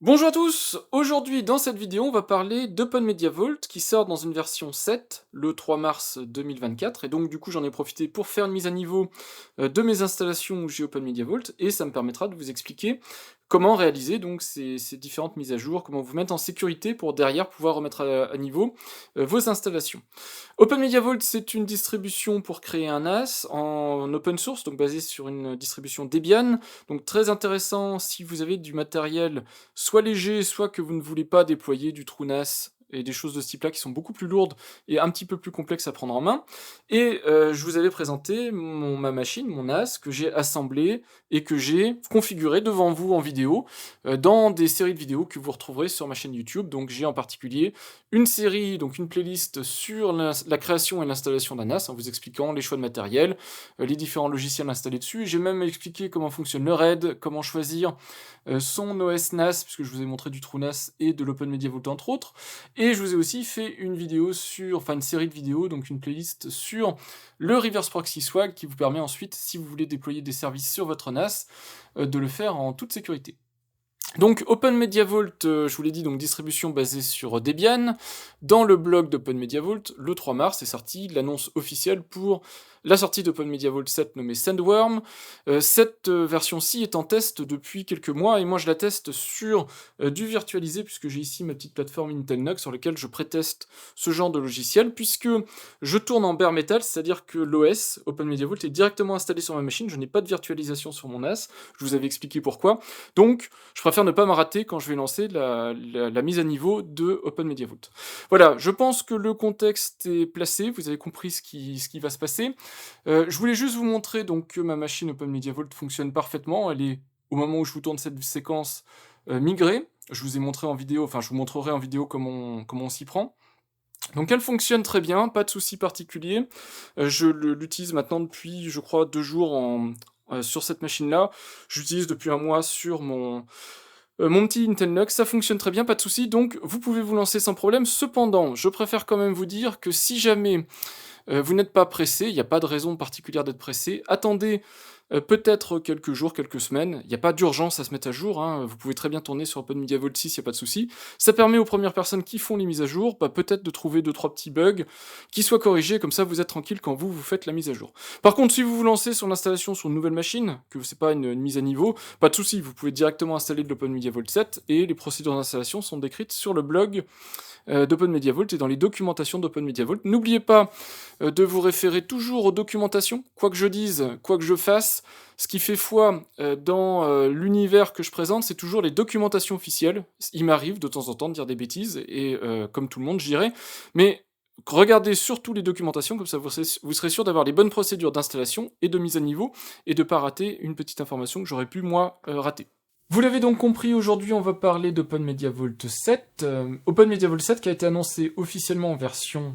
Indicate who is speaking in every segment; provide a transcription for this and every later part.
Speaker 1: Bonjour à tous, aujourd'hui dans cette vidéo on va parler d'OpenMediaVault qui sort dans une version 7 le 3 mars 2024 et donc du coup j'en ai profité pour faire une mise à niveau de mes installations où j'ai OpenMediaVault et ça me permettra de vous expliquer comment réaliser donc ces différentes mises à jour, comment vous mettre en sécurité pour derrière pouvoir remettre à niveau vos installations. OpenMediaVault, c'est une distribution pour créer un NAS en open source, donc basée sur une distribution Debian, donc très intéressant si vous avez du matériel soit léger, soit que vous ne voulez pas déployer du TrueNAS et des choses de ce type-là qui sont beaucoup plus lourdes et un petit peu plus complexes à prendre en main. Et je vous avais présenté ma machine, mon NAS, que j'ai assemblé et que j'ai configuré devant vous en vidéo, dans des séries de vidéos que vous retrouverez sur ma chaîne YouTube. Donc j'ai en particulier une série, donc une playlist sur la création et l'installation d'un NAS, en vous expliquant les choix de matériel, les différents logiciels installés dessus. J'ai même expliqué comment fonctionne le RAID, comment choisir son OS NAS, puisque je vous ai montré du TrueNAS et de l'OpenMediaVault entre autres. Et je vous ai aussi fait une série de vidéos, donc une playlist sur le Reverse Proxy Swag qui vous permet ensuite, si vous voulez déployer des services sur votre NAS, de le faire en toute sécurité. Donc OpenMediaVault, je vous l'ai dit, donc distribution basée sur Debian. Dans le blog d'OpenMediaVault, le 3 mars est sortie l'annonce officielle pour la sortie d'OpenMediaVault 7 nommée Sandworm. Cette version-ci est en test depuis quelques mois et moi je la teste sur du virtualisé puisque j'ai ici ma petite plateforme Intel NUC sur laquelle je préteste ce genre de logiciel puisque je tourne en bare metal, c'est-à-dire que l'OS OpenMediaVault est directement installé sur ma machine, je n'ai pas de virtualisation sur mon NAS, je vous avais expliqué pourquoi. Donc je préfère ne pas me rater quand je vais lancer la mise à niveau de OpenMediaVault. Voilà, je pense que le contexte est placé, vous avez compris ce qui va se passer. Je voulais juste vous montrer donc que ma machine OpenMediaVault fonctionne parfaitement, elle est, au moment où je vous tourne cette séquence, migrée. Je vous ai montré en vidéo, enfin je vous montrerai en vidéo comment on s'y prend. Donc elle fonctionne très bien, pas de souci particulier. Je l'utilise maintenant depuis, je crois, 2 jours sur cette machine-là. J'utilise depuis un mois sur mon petit Intel NUC, ça fonctionne très bien, pas de souci, donc vous pouvez vous lancer sans problème. Cependant, je préfère quand même vous dire que si jamais vous n'êtes pas pressé, il n'y a pas de raison particulière d'être pressé, attendez peut-être quelques jours, quelques semaines, il n'y a pas d'urgence à se mettre à jour, hein. Vous pouvez très bien tourner sur OpenMediaVault 6, il n'y a pas de souci. Ça permet aux premières personnes qui font les mises à jour, peut-être de trouver 2-3 petits bugs qui soient corrigés, comme ça vous êtes tranquille quand vous faites la mise à jour. Par contre, si vous vous lancez sur l'installation sur une nouvelle machine, que c'est pas une mise à niveau, pas de souci, vous pouvez directement installer de l'OpenMediaVault 7, et les procédures d'installation sont décrites sur le blog d'OpenMediaVault et dans les documentations d'OpenMediaVault. N'oubliez pas de vous référer toujours aux documentations, quoi que je dise, quoi que je fasse. Ce qui fait foi dans l'univers que je présente, c'est toujours les documentations officielles. Il m'arrive de temps en temps de dire des bêtises, et comme tout le monde, je dirais, mais regardez surtout les documentations, comme ça vous serez sûr d'avoir les bonnes procédures d'installation et de mise à niveau, et de ne pas rater une petite information que j'aurais pu, moi, rater. Vous l'avez donc compris, aujourd'hui on va parler d'OpenMediaVault 7. OpenMediaVault 7 qui a été annoncé officiellement en version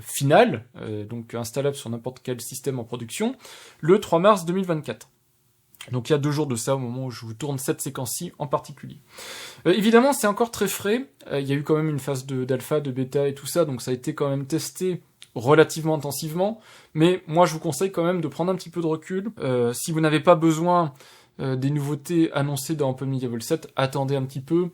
Speaker 1: finale, donc installable sur n'importe quel système en production, le 3 mars 2024. Donc il y a 2 jours de ça au moment où je vous tourne cette séquence-ci en particulier. Évidemment c'est encore très frais, il y a eu quand même une phase d'alpha, de bêta et tout ça, donc ça a été quand même testé relativement intensivement, mais moi je vous conseille quand même de prendre un petit peu de recul. Si vous n'avez pas besoin des nouveautés annoncées dans OpenMediaVault 7, attendez un petit peu,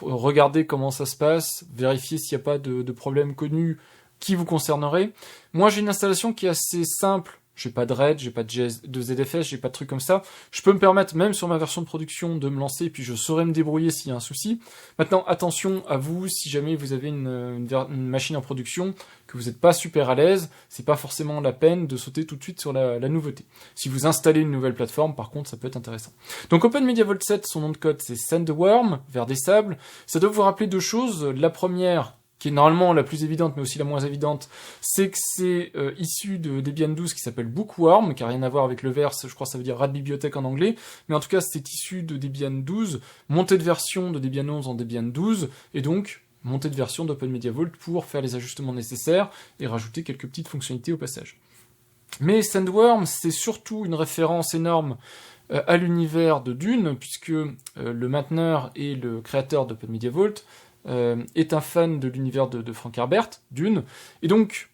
Speaker 1: regardez comment ça se passe, vérifiez s'il n'y a pas de problème connu qui vous concernerait. Moi j'ai une installation qui est assez simple, j'ai pas de RAID, j'ai pas de ZFS, j'ai pas de trucs comme ça. Je peux me permettre, même sur ma version de production, de me lancer, puis je saurai me débrouiller s'il y a un souci. Maintenant, attention à vous, si jamais vous avez une machine en production, que vous n'êtes pas super à l'aise, c'est pas forcément la peine de sauter tout de suite sur la nouveauté. Si vous installez une nouvelle plateforme, par contre, ça peut être intéressant. Donc OpenMediaVault 7, son nom de code, c'est Sandworm, vers des sables. Ça doit vous rappeler 2 choses. La première, qui est normalement la plus évidente, mais aussi la moins évidente, c'est que c'est issu de Debian 12 qui s'appelle Bookworm, qui n'a rien à voir avec le verse, je crois que ça veut dire rat de bibliothèque en anglais, mais en tout cas c'est issu de Debian 12, montée de version de Debian 11 en Debian 12, et donc montée de version d'OpenMediaVault pour faire les ajustements nécessaires et rajouter quelques petites fonctionnalités au passage. Mais Sandworm, c'est surtout une référence énorme à l'univers de Dune, puisque le mainteneur et le créateur d'OpenMediaVault est un fan de l'univers de Frank Herbert, Dune, et donc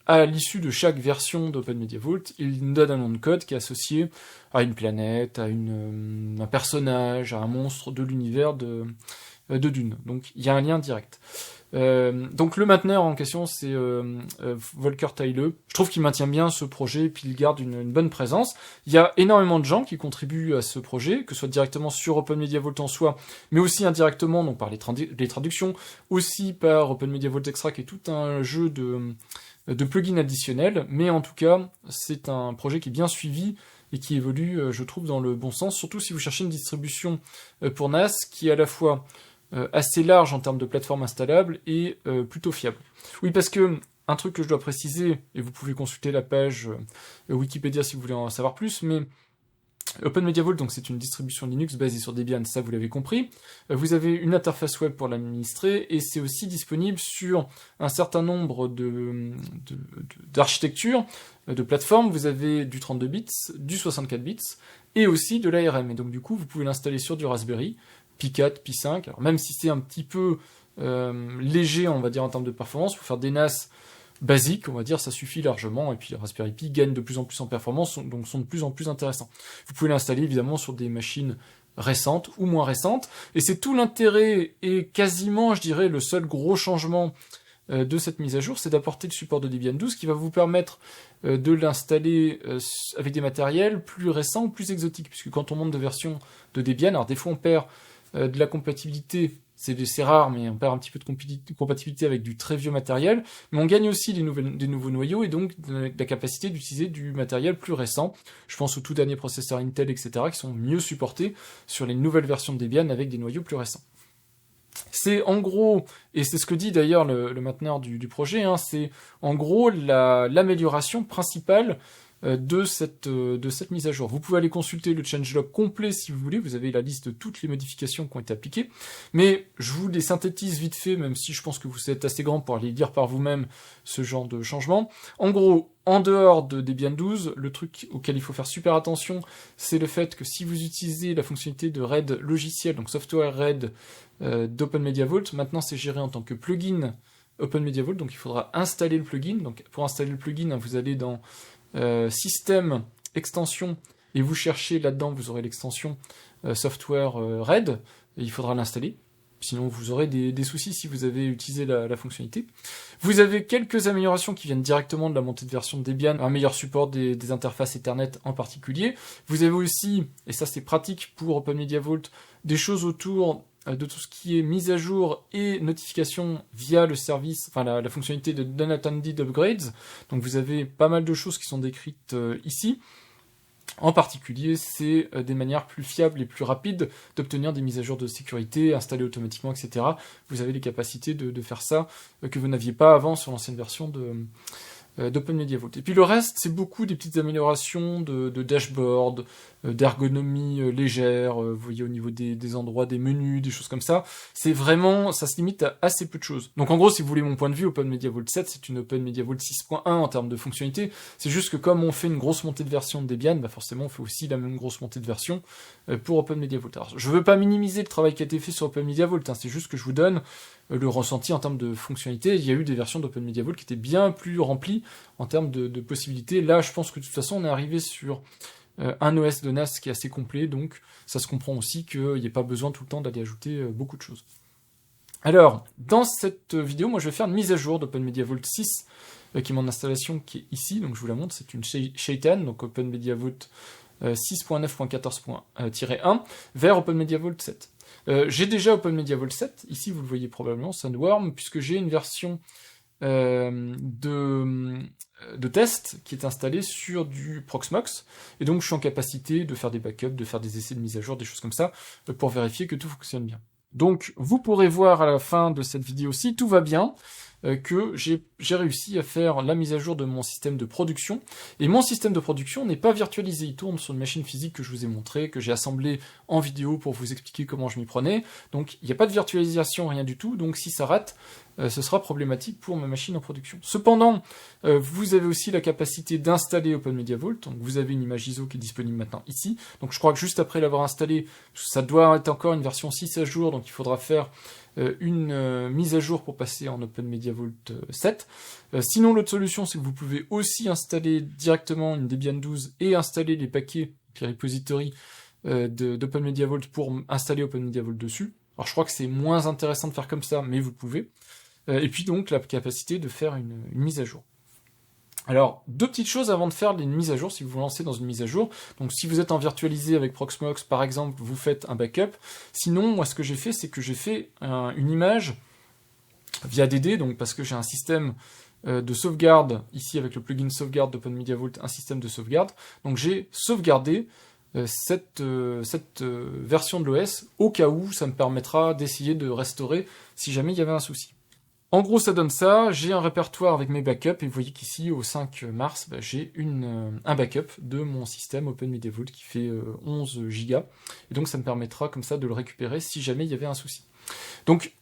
Speaker 1: à l'issue de chaque version d'OpenMediaVault, il nous donne un nom de code qui est associé à une planète, à un personnage, à un monstre de l'univers de Dune. Donc il y a un lien direct. Donc le mainteneur en question, c'est Volker Teile. Je trouve qu'il maintient bien ce projet et puis il garde une bonne présence. Il y a énormément de gens qui contribuent à ce projet, que ce soit directement sur OpenMediaVault en soi, mais aussi indirectement, donc par les traductions, aussi par OpenMediaVault Extra, qui est tout un jeu de plugins additionnels. Mais en tout cas, c'est un projet qui est bien suivi et qui évolue, je trouve, dans le bon sens, surtout si vous cherchez une distribution pour NAS qui est à la fois assez large en termes de plateforme installable et plutôt fiable. Oui, parce que un truc que je dois préciser, et vous pouvez consulter la page Wikipédia si vous voulez en savoir plus, mais OpenMediaVault, donc c'est une distribution Linux basée sur Debian, ça vous l'avez compris. Vous avez une interface web pour l'administrer, et c'est aussi disponible sur un certain nombre d'architectures, de plateformes. Vous avez du 32 bits, du 64 bits, et aussi de l'ARM. Et donc du coup, vous pouvez l'installer sur du Raspberry, Pi 4, Pi 5, alors même si c'est un petit peu léger, on va dire, en termes de performance, pour faire des NAS basiques, on va dire, ça suffit largement, et puis Raspberry Pi gagne de plus en plus en performance, donc sont de plus en plus intéressants. Vous pouvez l'installer évidemment sur des machines récentes ou moins récentes, et c'est tout l'intérêt, et quasiment, je dirais, le seul gros changement de cette mise à jour, c'est d'apporter le support de Debian 12 qui va vous permettre de l'installer avec des matériels plus récents ou plus exotiques, puisque quand on monte de version de Debian, alors des fois on perd de la compatibilité, c'est rare, mais on perd un petit peu de compatibilité avec du très vieux matériel, mais on gagne aussi des nouveaux noyaux et donc de la capacité d'utiliser du matériel plus récent. Je pense aux tout derniers processeurs Intel, etc., qui sont mieux supportés sur les nouvelles versions de Debian avec des noyaux plus récents. C'est en gros, et c'est ce que dit d'ailleurs le mainteneur du projet, hein, c'est en gros l'amélioration principale de cette mise à jour. Vous pouvez aller consulter le changelog complet si vous voulez, vous avez la liste de toutes les modifications qui ont été appliquées, mais je vous les synthétise vite fait, même si je pense que vous êtes assez grand pour aller lire par vous-même ce genre de changement. En gros, en dehors de Debian 12, le truc auquel il faut faire super attention, c'est le fait que si vous utilisez la fonctionnalité de RAID logiciel, donc software RAID d'OpenMediaVault, maintenant c'est géré en tant que plugin OpenMediaVault, donc il faudra installer le plugin. Donc pour installer le plugin, vous allez dans système, extension, et vous cherchez là-dedans, vous aurez l'extension software RAID, et il faudra l'installer. Sinon, vous aurez des soucis si vous avez utilisé la fonctionnalité. Vous avez quelques améliorations qui viennent directement de la montée de version de Debian, un meilleur support des interfaces Ethernet en particulier. Vous avez aussi, et ça c'est pratique pour OpenMediaVault, des choses autour de tout ce qui est mise à jour et notification via le service, enfin la fonctionnalité de Unattended Upgrades. Donc vous avez pas mal de choses qui sont décrites ici. En particulier, c'est des manières plus fiables et plus rapides d'obtenir des mises à jour de sécurité installées automatiquement, etc. Vous avez les capacités de faire ça que vous n'aviez pas avant sur l'ancienne version d'OpenMediaVault. Et puis le reste, c'est beaucoup des petites améliorations de dashboard, d'ergonomie légère, vous voyez au niveau des endroits, des menus, des choses comme ça. C'est vraiment, ça se limite à assez peu de choses. Donc en gros, si vous voulez mon point de vue, OpenMediaVault 7, c'est une OpenMediaVault 6.1 en termes de fonctionnalité. C'est juste que comme on fait une grosse montée de version de Debian, bah forcément on fait aussi la même grosse montée de version pour OpenMediaVault. Alors je veux pas minimiser le travail qui a été fait sur OpenMediaVault, hein, c'est juste que je vous donne le ressenti en termes de fonctionnalité. Il y a eu des versions d'OpenMediaVault qui étaient bien plus remplies en termes de possibilités. Là, je pense que de toute façon, on est arrivé sur un OS de NAS qui est assez complet, donc ça se comprend aussi qu'il n'y ait pas besoin tout le temps d'aller ajouter beaucoup de choses. Alors, dans cette vidéo, moi je vais faire une mise à jour d'OpenMediaVault 6, qui est mon installation qui est ici, donc je vous la montre, c'est une Shaitan, donc OpenMediaVault 6.9.14.1 vers OpenMediaVault 7. J'ai déjà OpenMediaVault 7, ici vous le voyez probablement, Sandworm, puisque j'ai une version de test qui est installé sur du Proxmox, et donc je suis en capacité de faire des backups, de faire des essais de mise à jour, des choses comme ça, pour vérifier que tout fonctionne bien. Donc vous pourrez voir à la fin de cette vidéo, si tout va bien, que j'ai réussi à faire la mise à jour de mon système de production, et mon système de production n'est pas virtualisé, il tourne sur une machine physique que je vous ai montré, que j'ai assemblé en vidéo pour vous expliquer comment je m'y prenais, donc il n'y a pas de virtualisation, rien du tout, donc si ça rate, ce sera problématique pour ma machine en production. Cependant, vous avez aussi la capacité d'installer OpenMediaVault, donc vous avez une image ISO qui est disponible maintenant ici, donc je crois que juste après l'avoir installé, ça doit être encore une version 6 à jour, donc il faudra faire une mise à jour pour passer en OpenMediaVault 7. Sinon, l'autre solution, c'est que vous pouvez aussi installer directement une Debian 12 et installer les paquets, les repositories d'OpenMediaVault pour installer OpenMediaVault dessus. Alors je crois que c'est moins intéressant de faire comme ça, mais vous pouvez. Et puis donc la capacité de faire une mise à jour. Alors, deux petites choses avant de faire une mise à jour, si vous vous lancez dans une mise à jour. Donc si vous êtes en virtualisé avec Proxmox par exemple, vous faites un backup. Sinon, moi ce que j'ai fait, c'est que j'ai fait une image via DD, donc parce que j'ai un système de sauvegarde, ici avec le plugin sauvegarde d'OpenMediaVault, un système de sauvegarde. Donc j'ai sauvegardé cette version de l'OS, au cas où ça me permettra d'essayer de restaurer si jamais il y avait un souci. En gros, ça donne ça, j'ai un répertoire avec mes backups, et vous voyez qu'ici, au 5 mars, j'ai un backup de mon système OpenMediaVault qui fait 11 Go, et donc ça me permettra comme ça de le récupérer si jamais il y avait un souci. Donc,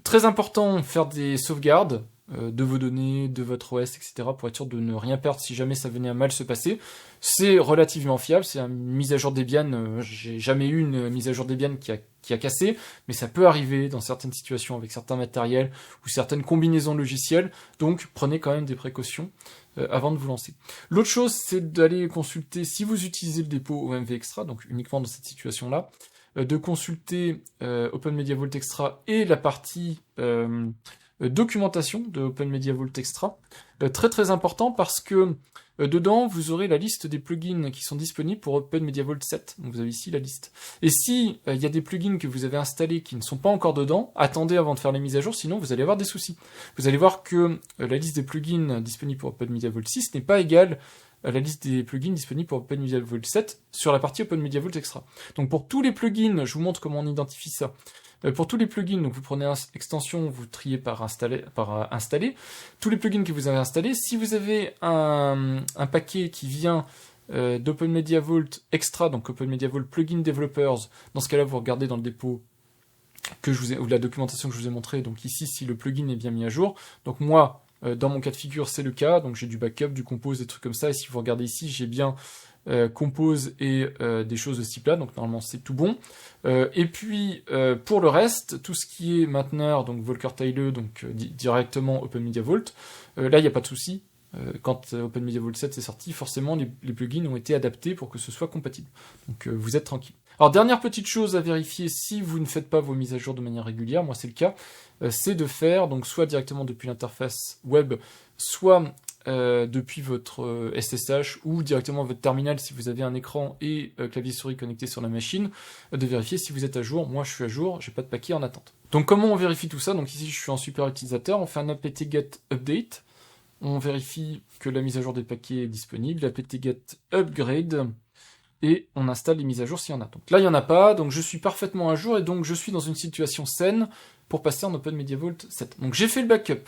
Speaker 1: très important, faire des sauvegardes de vos données, de votre OS, etc., pour être sûr de ne rien perdre si jamais ça venait à mal se passer. C'est relativement fiable, c'est une mise à jour Debian, j'ai jamais eu une mise à jour Debian qui a cassé, mais ça peut arriver dans certaines situations avec certains matériels ou certaines combinaisons logicielles, donc prenez quand même des précautions avant de vous lancer. L'autre chose, c'est d'aller consulter, si vous utilisez le dépôt OMV Extra, donc uniquement dans cette situation-là, de consulter OpenMediaVault Extra et la partie documentation de OpenMediaVault Extra. Très très important parce que dedans, vous aurez la liste des plugins qui sont disponibles pour OpenMediaVault 7. Donc vous avez ici la liste. Et si il y a des plugins que vous avez installés qui ne sont pas encore dedans, attendez avant de faire les mises à jour, sinon vous allez avoir des soucis. Vous allez voir que la liste des plugins disponibles pour OpenMediaVault 6 n'est pas égale à la liste des plugins disponibles pour OpenMediaVault 7 sur la partie OpenMediaVault Extra. Donc pour tous les plugins, je vous montre comment on identifie ça. Pour tous les plugins, donc vous prenez extension, vous triez par installer. Tous les plugins que vous avez installés, si vous avez un paquet qui vient d'OpenMediaVault Extra, donc OpenMediaVault Plugin Developers, dans ce cas-là, vous regardez dans le dépôt ou la documentation que je vous ai montré. Donc ici, si le plugin est bien mis à jour. Donc moi, dans mon cas de figure, c'est le cas. Donc j'ai du backup, du compose, des trucs comme ça. Et si vous regardez ici, j'ai bien compose et des choses de ce type-là, donc normalement c'est tout bon. Et puis pour le reste, tout ce qui est mainteneur, donc Volker Taille, donc directement OpenMediaVault, là il n'y a pas de souci. Quand OpenMediaVault 7 est sorti, forcément les plugins ont été adaptés pour que ce soit compatible. Donc vous êtes tranquille. Alors dernière petite chose à vérifier si vous ne faites pas vos mises à jour de manière régulière, moi c'est le cas, c'est de faire donc soit directement depuis l'interface web, soit depuis votre SSH ou directement votre terminal si vous avez un écran et clavier souris connecté sur la machine, de vérifier si vous êtes à jour. Moi je suis à jour, j'ai pas de paquet en attente. Donc comment on vérifie tout ça? Donc ici je suis en super utilisateur, on fait un apt-get update, on vérifie que la mise à jour des paquets est disponible, apt-get upgrade, et on installe les mises à jour s'il y en a. Donc là il n'y en a pas, donc je suis parfaitement à jour et donc je suis dans une situation saine pour passer en OpenMediaVault 7. Donc j'ai fait le backup,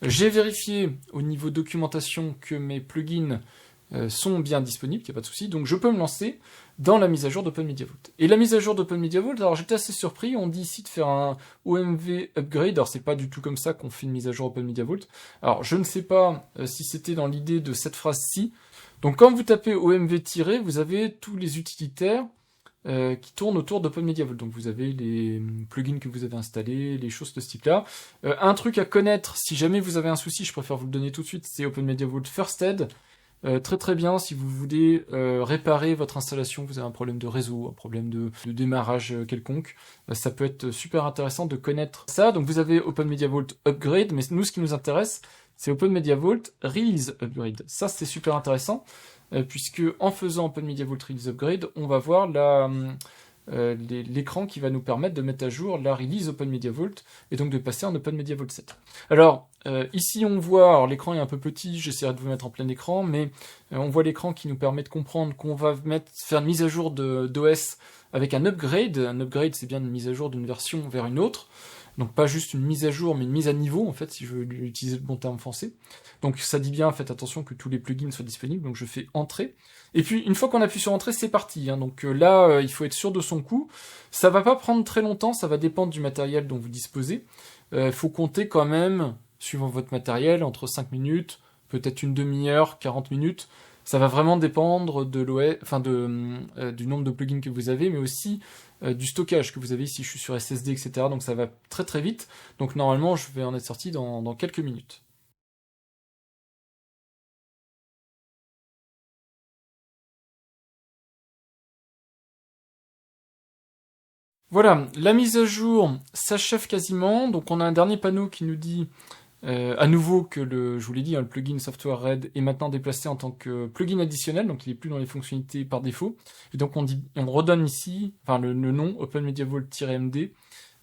Speaker 1: j'ai vérifié au niveau documentation que mes plugins sont bien disponibles, qu'il n'y a pas de souci, donc je peux me lancer dans la mise à jour d'OpenMediaVault. Et la mise à jour d'OpenMediaVault, alors j'étais assez surpris, on dit ici de faire un OMV upgrade, alors c'est pas du tout comme ça qu'on fait une mise à jour OpenMediaVault. Alors je ne sais pas si c'était dans l'idée de cette phrase-ci. Donc quand vous tapez OMV-, vous avez tous les utilitaires qui tournent autour d'OpenMediaVault. Donc vous avez les plugins que vous avez installés, les choses de ce type-là. Un truc à connaître, si jamais vous avez un souci, je préfère vous le donner tout de suite, c'est OpenMediaVault First Aid. Très très bien si vous voulez réparer votre installation, vous avez un problème de réseau, un problème de démarrage quelconque, ça peut être super intéressant de connaître ça. Donc vous avez OpenMediaVault Upgrade, mais nous ce qui nous intéresse, c'est OpenMediaVault Release Upgrade. Ça c'est super intéressant, puisque en faisant OpenMediaVault Release Upgrade, on va voir l'écran qui va nous permettre de mettre à jour la release OpenMediaVault et donc de passer en OpenMediaVault 7. Alors ici on voit, alors l'écran est un peu petit, j'essaierai de vous mettre en plein écran, mais on voit l'écran qui nous permet de comprendre qu'on va faire une mise à jour d'OS avec un upgrade. Un upgrade c'est bien une mise à jour d'une version vers une autre. Donc pas juste une mise à jour, mais une mise à niveau, en fait, si je veux utiliser le bon terme français. Donc ça dit bien, faites attention que tous les plugins soient disponibles, donc je fais Entrée. Et puis, une fois qu'on appuie sur Entrée, c'est parti. Hein. Donc là, il faut être sûr de son coup. Ça va pas prendre très longtemps, ça va dépendre du matériel dont vous disposez. Faut compter quand même, suivant votre matériel, entre 5 minutes, peut-être une demi-heure, 40 minutes, Ça va vraiment dépendre de l'OS, enfin du nombre de plugins que vous avez, mais aussi du stockage que vous avez. Ici, je suis sur SSD, etc. Donc ça va très très vite. Donc normalement, je vais en être sorti dans quelques minutes. Voilà, la mise à jour s'achève quasiment. Donc on a un dernier panneau qui nous dit à nouveau que je vous l'ai dit, hein, le plugin Software Red est maintenant déplacé en tant que plugin additionnel, donc il n'est plus dans les fonctionnalités par défaut. Et donc on redonne ici, enfin le nom OpenMediaVault-MD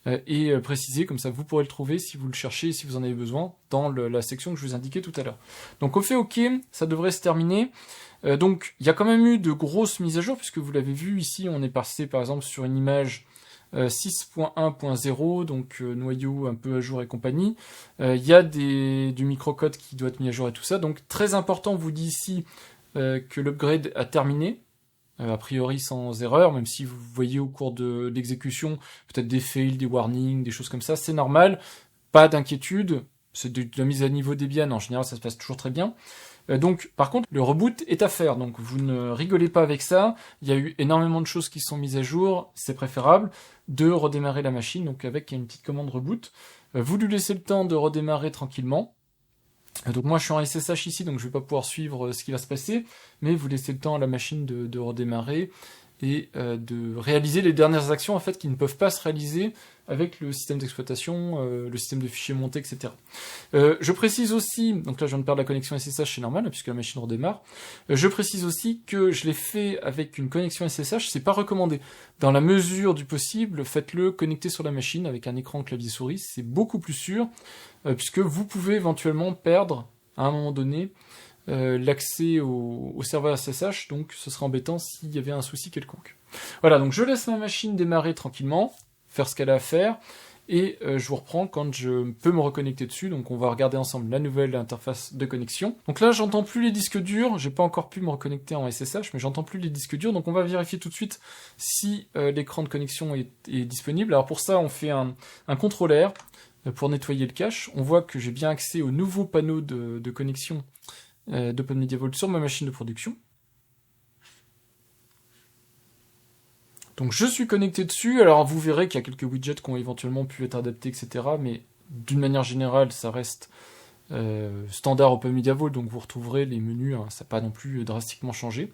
Speaker 1: est précisé, comme ça vous pourrez le trouver si vous le cherchez, si vous en avez besoin, dans la section que je vous indiquais tout à l'heure. Donc on fait OK, ça devrait se terminer. Donc il y a quand même eu de grosses mises à jour, puisque vous l'avez vu ici, on est passé par exemple sur une image 6.1.0, donc noyau un peu à jour et compagnie. Il y a du microcode qui doit être mis à jour et tout ça. Donc très important, on vous dit ici que l'upgrade a terminé, a priori sans erreur, même si vous voyez au cours de l'exécution peut-être des fails, des warnings, des choses comme ça, c'est normal, pas d'inquiétude, c'est de la mise à niveau Debian, en général ça se passe toujours très bien. Donc, par contre, le reboot est à faire, donc vous ne rigolez pas avec ça. Il y a eu énormément de choses qui sont mises à jour, c'est préférable de redémarrer la machine, donc avec une petite commande reboot. Vous lui laissez le temps de redémarrer tranquillement. Donc moi je suis en SSH ici, donc je vais pas pouvoir suivre ce qui va se passer, mais vous laissez le temps à la machine de redémarrer et de réaliser les dernières actions en fait qui ne peuvent pas se réaliser avec le système d'exploitation, le système de fichiers montés, etc. Je précise aussi, donc là je viens de perdre la connexion SSH, c'est normal puisque la machine redémarre. Je précise aussi que je l'ai fait avec une connexion SSH, c'est pas recommandé. Dans la mesure du possible, faites-le connecté sur la machine avec un écran clavier souris, c'est beaucoup plus sûr puisque vous pouvez éventuellement perdre à un moment donné l'accès au serveur SSH, donc ce serait embêtant s'il y avait un souci quelconque. Voilà, donc je laisse ma machine démarrer tranquillement, faire ce qu'elle a à faire, et je vous reprends quand je peux me reconnecter dessus. Donc on va regarder ensemble la nouvelle interface de connexion. Donc là j'entends plus les disques durs, j'ai pas encore pu me reconnecter en SSH, mais j'entends plus les disques durs, donc on va vérifier tout de suite si l'écran de connexion est disponible. Alors pour ça on fait un CTRL R pour nettoyer le cache. On voit que j'ai bien accès au nouveau panneau de connexion d'OpenMediaVault sur ma machine de production. Donc je suis connecté dessus, alors vous verrez qu'il y a quelques widgets qui ont éventuellement pu être adaptés, etc. Mais d'une manière générale, ça reste standard OpenMediaVault, donc vous retrouverez les menus, hein, ça n'a pas non plus drastiquement changé.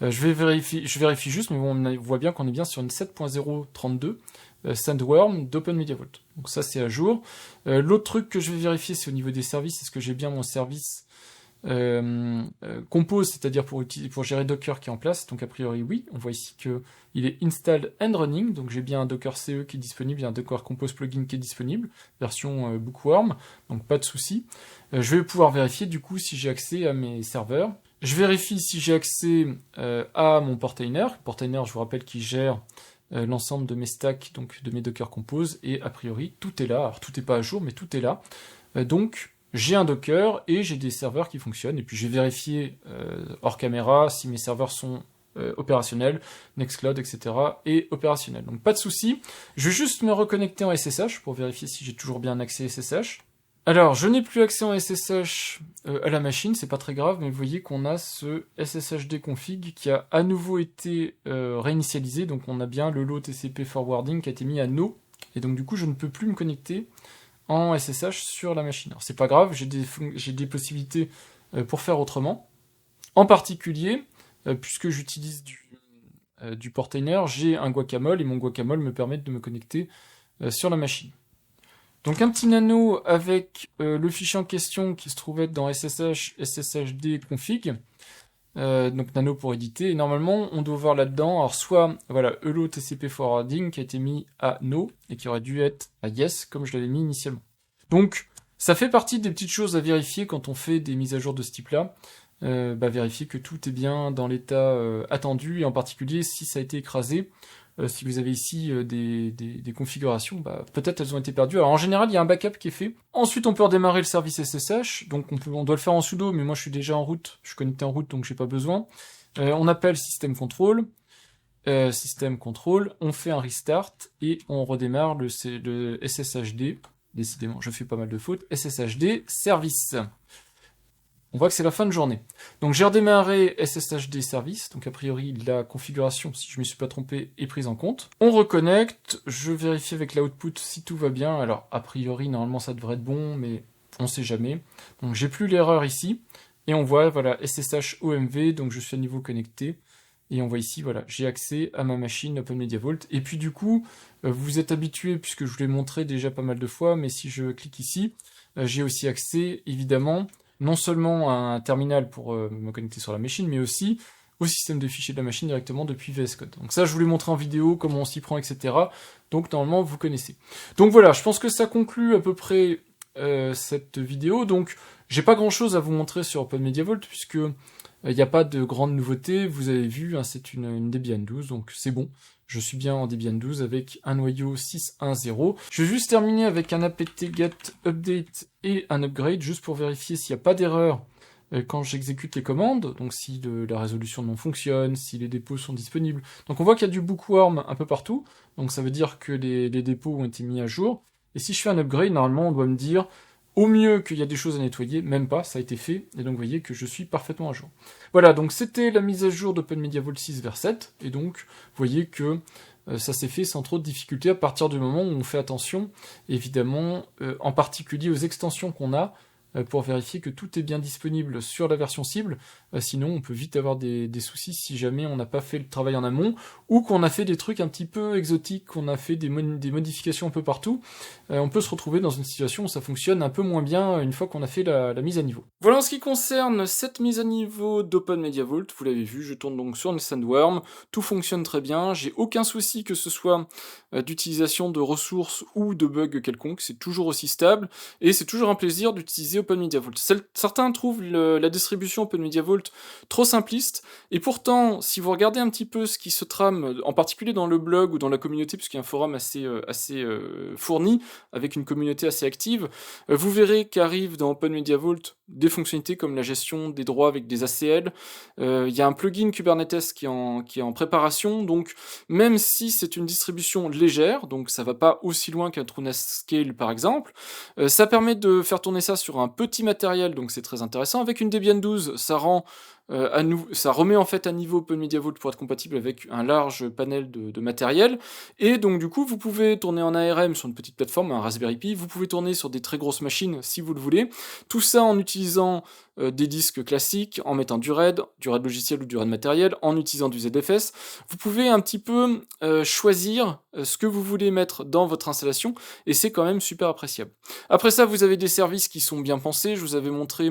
Speaker 1: Je vérifie juste, mais bon, on voit bien qu'on est bien sur une 7.0.32 Sandworm d'OpenMediaVault. Donc ça c'est à jour. L'autre truc que je vais vérifier, c'est au niveau des services, est-ce que j'ai bien mon service Compose, c'est-à-dire pour gérer Docker qui est en place. Donc a priori oui, on voit ici que il est installed and running, donc j'ai bien un Docker CE qui est disponible, il y a un Docker Compose plugin qui est disponible, version Bookworm, donc pas de souci. Je vais pouvoir vérifier du coup si j'ai accès à mes serveurs. Je vérifie si j'ai accès à mon portainer. Portainer, je vous rappelle, qui gère l'ensemble de mes stacks, donc de mes Docker Compose, et a priori tout est là. Alors tout n'est pas à jour, mais tout est là. Donc j'ai un Docker et j'ai des serveurs qui fonctionnent. Et puis j'ai vérifié hors caméra si mes serveurs sont opérationnels, Nextcloud, etc. et opérationnels. Donc pas de souci. Je vais juste me reconnecter en SSH pour vérifier si j'ai toujours bien accès SSH. Alors, je n'ai plus accès en SSH à la machine, c'est pas très grave, mais vous voyez qu'on a ce SSHD config qui a à nouveau été réinitialisé. Donc on a bien le lot TCP forwarding qui a été mis à no. Et donc du coup, je ne peux plus me connecter en SSH sur la machine. Alors c'est pas grave, j'ai des possibilités pour faire autrement. En particulier, puisque j'utilise du portainer, j'ai un guacamole et mon guacamole me permet de me connecter sur la machine. Donc un petit nano avec le fichier en question qui se trouvait dans SSH SSHD config. Donc nano pour éditer. Et normalement, on doit voir là-dedans, alors soit voilà, hello TCP forwarding qui a été mis à no et qui aurait dû être à yes comme je l'avais mis initialement. Donc ça fait partie des petites choses à vérifier quand on fait des mises à jour de ce type-là. Vérifier que tout est bien dans l'état attendu et en particulier si ça a été écrasé. Si vous avez ici des configurations, peut-être elles ont été perdues. Alors en général, il y a un backup qui est fait. Ensuite, on peut redémarrer le service SSH. Donc on doit le faire en sudo, mais moi je suis déjà en route. Je suis connecté en route, donc j'ai pas besoin. On appelle system control. On fait un restart et on redémarre le SSHD. Décidément, je fais pas mal de fautes. SSHD service. on voit que c'est la fin de journée. Donc j'ai redémarré SSHD Service, donc a priori la configuration, si je ne me suis pas trompé, est prise en compte. On reconnecte, je vérifie avec l'output si tout va bien. Alors a priori, normalement ça devrait être bon, mais on ne sait jamais. Donc j'ai plus l'erreur ici, et on voit, voilà, SSH OMV, donc je suis à niveau connecté. Et on voit ici, voilà, j'ai accès à ma machine OpenMediaVault. Et puis du coup, vous vous êtes habitué, puisque je vous l'ai montré déjà pas mal de fois, mais si je clique ici, j'ai aussi accès, évidemment, non seulement à un terminal pour me connecter sur la machine, mais aussi au système de fichiers de la machine directement depuis VS Code. Donc ça, je vous l'ai montré en vidéo, comment on s'y prend, etc. Donc normalement, vous connaissez. Donc voilà, je pense que ça conclut à peu près cette vidéo. Donc j'ai pas grand-chose à vous montrer sur OpenMediaVault, puisque il n'y a pas de grande nouveauté, vous avez vu, hein, c'est une Debian 12, donc c'est bon. Je suis bien en Debian 12 avec un noyau 6.1.0. Je vais juste terminer avec un apt-get update et un upgrade, juste pour vérifier s'il n'y a pas d'erreur quand j'exécute les commandes, donc si la résolution non fonctionne, si les dépôts sont disponibles. Donc on voit qu'il y a du bookworm un peu partout, donc ça veut dire que les dépôts ont été mis à jour. Et si je fais un upgrade, normalement on doit me dire au mieux qu'il y a des choses à nettoyer, même pas, ça a été fait, et donc vous voyez que je suis parfaitement à jour. Voilà, donc c'était la mise à jour d'OpenMediaVault 6 vers 7, et donc vous voyez que ça s'est fait sans trop de difficultés à partir du moment où on fait attention, évidemment, en particulier aux extensions qu'on a, pour vérifier que tout est bien disponible sur la version cible, sinon on peut vite avoir des soucis si jamais on n'a pas fait le travail en amont, ou qu'on a fait des trucs un petit peu exotiques, qu'on a fait des modifications un peu partout, on peut se retrouver dans une situation où ça fonctionne un peu moins bien une fois qu'on a fait la mise à niveau. Voilà en ce qui concerne cette mise à niveau d'OpenMediaVault, vous l'avez vu, je tourne donc sur une Sandworm, tout fonctionne très bien, j'ai aucun souci que ce soit d'utilisation de ressources ou de bugs quelconques, c'est toujours aussi stable, et c'est toujours un plaisir d'utiliser OpenMediaVault. Certains trouvent la distribution OpenMediaVault trop simpliste, et pourtant, si vous regardez un petit peu ce qui se trame, en particulier dans le blog ou dans la communauté, puisqu'il y a un forum assez fourni, avec une communauté assez active, vous verrez qu'arrivent dans OpenMediaVault des fonctionnalités comme la gestion des droits avec des ACL, il y a un plugin Kubernetes qui est en préparation, donc même si c'est une distribution légère, donc ça va pas aussi loin qu'un TrueNAS par exemple, ça permet de faire tourner ça sur un petit matériel, donc c'est très intéressant. Avec une Debian 12, ça remet en fait à niveau OpenMediaVault pour être compatible avec un large panel de matériel, et donc du coup vous pouvez tourner en ARM sur une petite plateforme, un Raspberry Pi, vous pouvez tourner sur des très grosses machines si vous le voulez, tout ça en utilisant des disques classiques, en mettant du RAID logiciel ou du RAID matériel, en utilisant du ZFS. Vous pouvez un petit peu choisir ce que vous voulez mettre dans votre installation, et c'est quand même super appréciable. Après ça, vous avez des services qui sont bien pensés. Je vous avais montré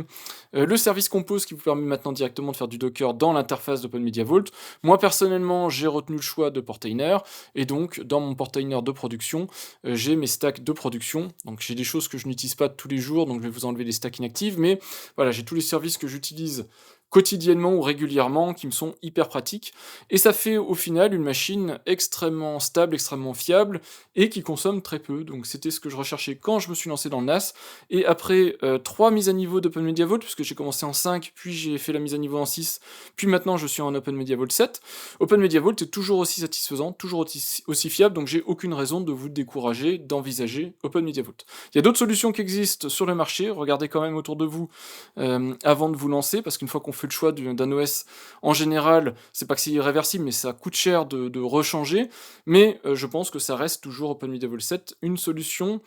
Speaker 1: le service Compose qui vous permet maintenant directement de faire du Docker dans l'interface d'OpenMediaVault. Moi, personnellement, j'ai retenu le choix de Portainer, et donc, dans mon Portainer de production, j'ai mes stacks de production. Donc, j'ai des choses que je n'utilise pas tous les jours, donc je vais vous enlever les stacks inactives, mais voilà, j'ai tous les services que j'utilise quotidiennement ou régulièrement, qui me sont hyper pratiques, et ça fait au final une machine extrêmement stable, extrêmement fiable, et qui consomme très peu, donc c'était ce que je recherchais quand je me suis lancé dans le NAS, et après 3 mises à niveau d'OpenMediaVault, puisque j'ai commencé en 5, puis j'ai fait la mise à niveau en 6, puis maintenant je suis en OpenMediaVault 7, OpenMediaVault est toujours aussi satisfaisant, toujours aussi fiable, donc j'ai aucune raison de vous décourager d'envisager OpenMediaVault. Il y a d'autres solutions qui existent sur le marché, regardez quand même autour de vous avant de vous lancer, parce qu'une fois qu'on fait le choix d'un OS, en général, c'est pas que c'est irréversible, mais ça coûte cher de rechanger, mais je pense que ça reste toujours OpenMediaVault 7 une solution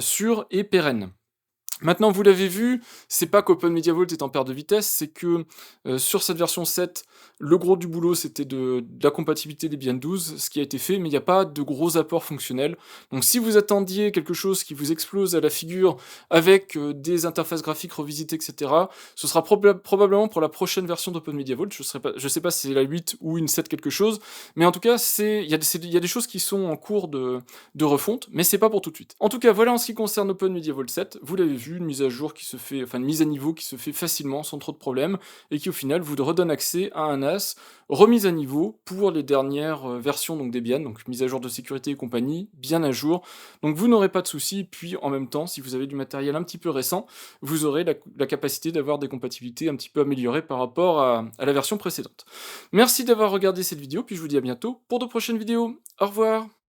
Speaker 1: sûre et pérenne. Maintenant, vous l'avez vu, c'est pas qu'OpenMediaVault est en perte de vitesse, c'est que sur cette version 7, le gros du boulot c'était de la compatibilité Debian 12, ce qui a été fait, mais il n'y a pas de gros apports fonctionnels. Donc si vous attendiez quelque chose qui vous explose à la figure avec des interfaces graphiques revisitées, etc., ce sera probablement pour la prochaine version d'OpenMediaVault. Je sais pas si c'est la 8 ou une 7 quelque chose, mais en tout cas, il y a des choses qui sont en cours de refonte, mais c'est pas pour tout de suite. En tout cas, voilà en ce qui concerne OpenMediaVault 7, vous l'avez vu, une mise à jour qui se fait, enfin une mise à niveau qui se fait facilement, sans trop de problèmes, et qui au final vous redonne accès à un NAS remise à niveau pour les dernières versions donc Debian, donc mise à jour de sécurité et compagnie, bien à jour. Donc vous n'aurez pas de soucis, puis en même temps, si vous avez du matériel un petit peu récent, vous aurez la capacité d'avoir des compatibilités un petit peu améliorées par rapport à la version précédente. Merci d'avoir regardé cette vidéo, puis je vous dis à bientôt pour de prochaines vidéos. Au revoir!